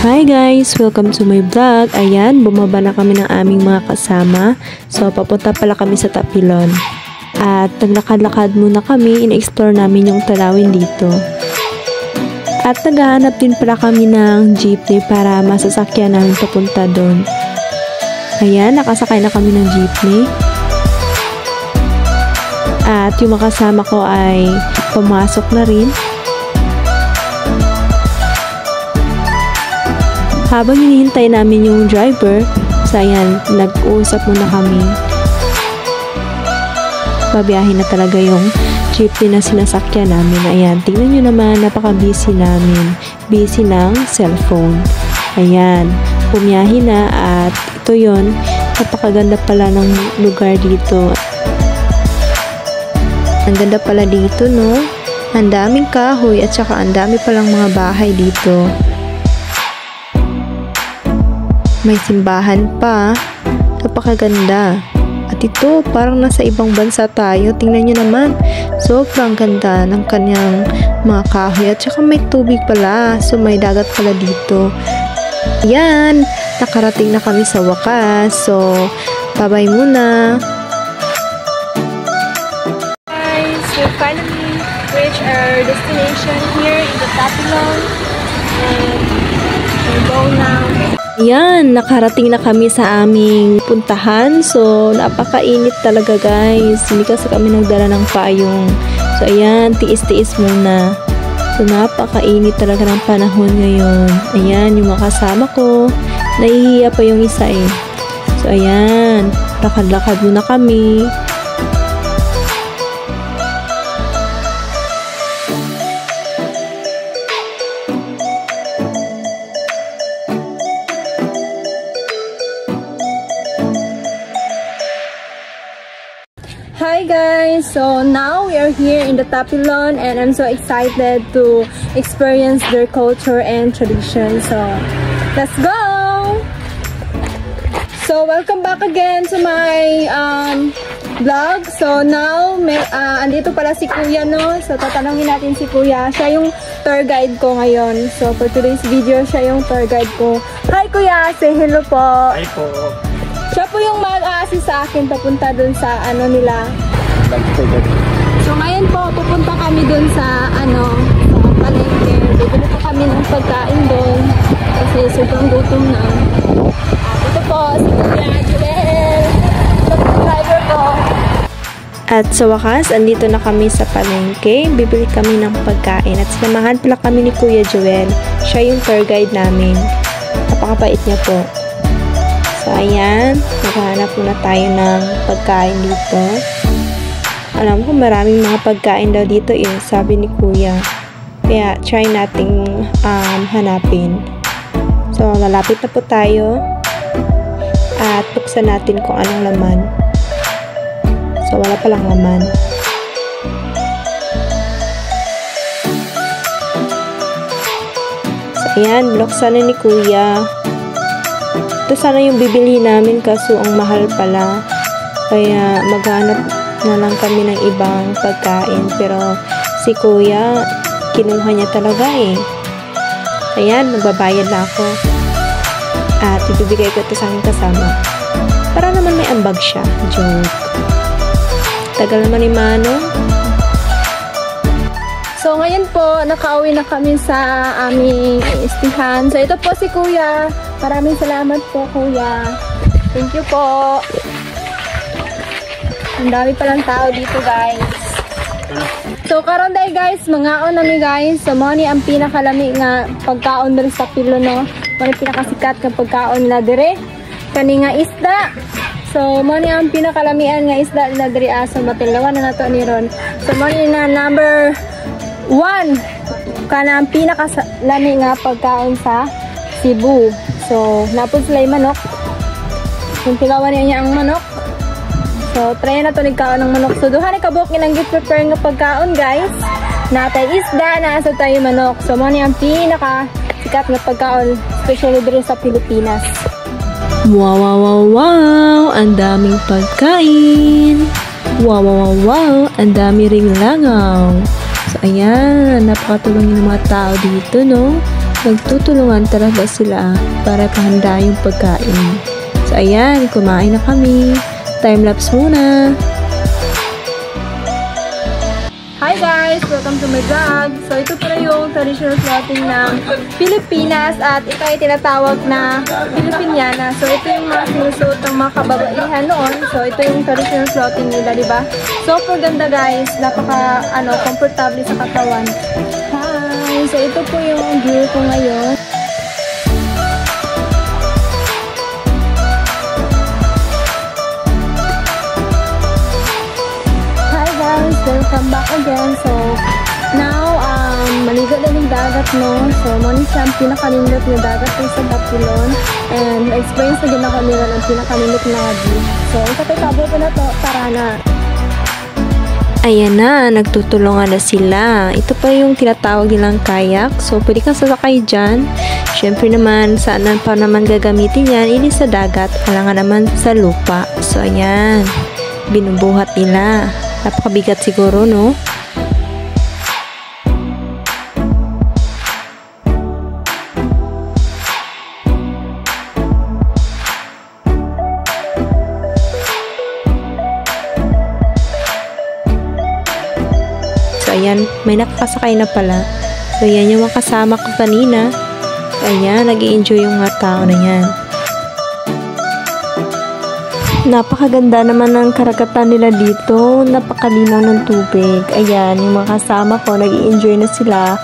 Hi guys! Welcome to my vlog. Ayan, bumaba na kami ng aming mga kasama. So, papunta pala kami sa Tapilon. At naglakad-lakad muna kami, in-explore namin yung tanawin dito. At naghahanap din pala kami ng jeepney para masasakyan namin papunta doon. Ayan, nakasakay na kami ng jeepney. At yung mga kasama ko ay pumasok na rin. Habang hinihintay namin yung driver, so ayan, nag-uusap muna kami. Babiyahin na talaga yung jeepney na sinasakyan namin. Ayan, tingnan nyo naman, napaka-busy namin. Busy ng cellphone. Ayan, pumiyahin na at ito yon, napakaganda pala ng lugar dito. Ang ganda pala dito, no? Ang daming kahoy at saka ang dami palang mga bahay dito. May simbahan pa. Napakaganda. At ito, parang nasa ibang bansa tayo. Tingnan nyo naman. Sobrang ganda ng kanyang mga kahoy. At saka may tubig pala. So, may dagat pala dito. Yan. Nakarating na kami sa wakas. So, bye-bye muna. Guys, we finally reached our destination here in the Tapilon. And we'll go now. Ayan, nakarating na kami sa aming puntahan. So, napakainit talaga guys. Hindi kasi kami nagdala ng payong. So, ayan, tiis-tiis muna. So, napakainit talaga ng panahon ngayon. Ayan, yung mga kasama ko. Nahihiya pa yung isa eh. So, ayan, lakad-lakad muna kami. Hi guys! So now we are here in the Tapilon and I'm so excited to experience their culture and tradition. So let's go! So welcome back again to my vlog. So now andito pala si Kuya, no? So tatanungin natin si Kuya. Siya yung tour guide ko ngayon. So for today's video, siya yung tour guide ko. Hi Kuya! Say hello po! Hi po! Siya po yung mag-a-assist sa akin papunta dun sa ano nila. So ngayon po, pupunta kami dun sa sa palengke. Bibili po kami ng pagkain dun kasi sobrang gutom na. Ito po, si Kuya Joel. Ito po, driver ko. At sa wakas, andito na kami sa palengke. Bibili kami ng pagkain. At sinamahan pala kami ni Kuya Joel. Siya yung tour guide namin. Napakabait niya po. So, ayan. Maghahanap muna tayo ng pagkain dito. Alam ko maraming mga pagkain daw dito eh, sabi ni Kuya. Kaya, try nating hanapin. So, lalapit na po tayo. At buksan natin kung anong laman. So, wala palang laman. So, ayan. Binuksan na ni Kuya. Ito sana yung bibili namin kaso ang mahal pala. Kaya maghanap na lang kami ng ibang pagkain. Pero si Kuya, kinuha niya talaga eh. Ayan, magbabayad na ako. At ibibigay ko ito sa aking kasama. Para naman may ambag siya. Joke. Tagal naman ni Manong. So ngayon po, nakauwi na kami sa aming istihan. So ito po si Kuya. Maraming salamat po, Kuya. Thank you po. Ang dami palang tao dito, guys. So karon day guys, mangaon nami guys. So mo ni ang pinakalami nga pagkaon diri sa Tapilon, no. Mo ni pinakasikat nga pagkaon na dire. Kani nga isda. So mo ni ang pinakalamian nga isda na diri sa Matilawan na nato ni ron. So mo ni na number 1 kana ang pinakalami nga pagkaon sa Cebu. So, napod sila yung manok. Kung tilawan niya ang manok. So, try na ito nagkaon ng manok. So, duha ni kabuk nilang gift prepare nga pagkaon, guys. Natay isda, naasa tayo manok. So, mo niya ang pinaka sikat nga pagkaon, especially dito sa Pilipinas. Wow, wow, wow, wow! Ang daming pagkain! Wow, wow, wow, wow! Ang dami ring langaw! So, ayan, napakatulong yung mga tao dito, no? Nagtutulungan talaga sila para pahanda yung pagkain. So ayan, kumain na kami. Time-lapse muna. Hi guys! Welcome to my vlog! So ito pala yung traditional clothing ng Pilipinas at ito ay tinatawag na Filipiniana. So ito yung mga sinusuot ng mga kababaihan noon. So ito yung traditional clothing nila, diba? Super ganda guys! Napaka comfortable sa katawan. Hi! So ito po yung gear ko ngayon. Welcome back again. So, now, maligo na yung dagat, no? So, muna siyang pinakalindot na dagat yung sa Bapilon. And, experience na din ako nila ng pinakalindot na beach. So, ikapitabo ko na to, tara na. Ayan na, nagtutulungan na sila. Ito pa yung tinatawag nilang kayak. So, pwede kang sasakay dyan. Siyempre naman, saan pa naman gagamitin yan? Hindi sa dagat, wala nga naman sa lupa. So, ayan, binubuhat nila. Napakabigat siguro, no? So, ayan, may nakakasakay na pala. So, ayan yung mga kasama ko kanina. Ayan, nag-i-enjoy yung mga tao na yan. Napakaganda naman ng karagatan nila dito. Napakalinaw ng tubig. Ayan, yung mga kasama ko, nag-i-enjoy na sila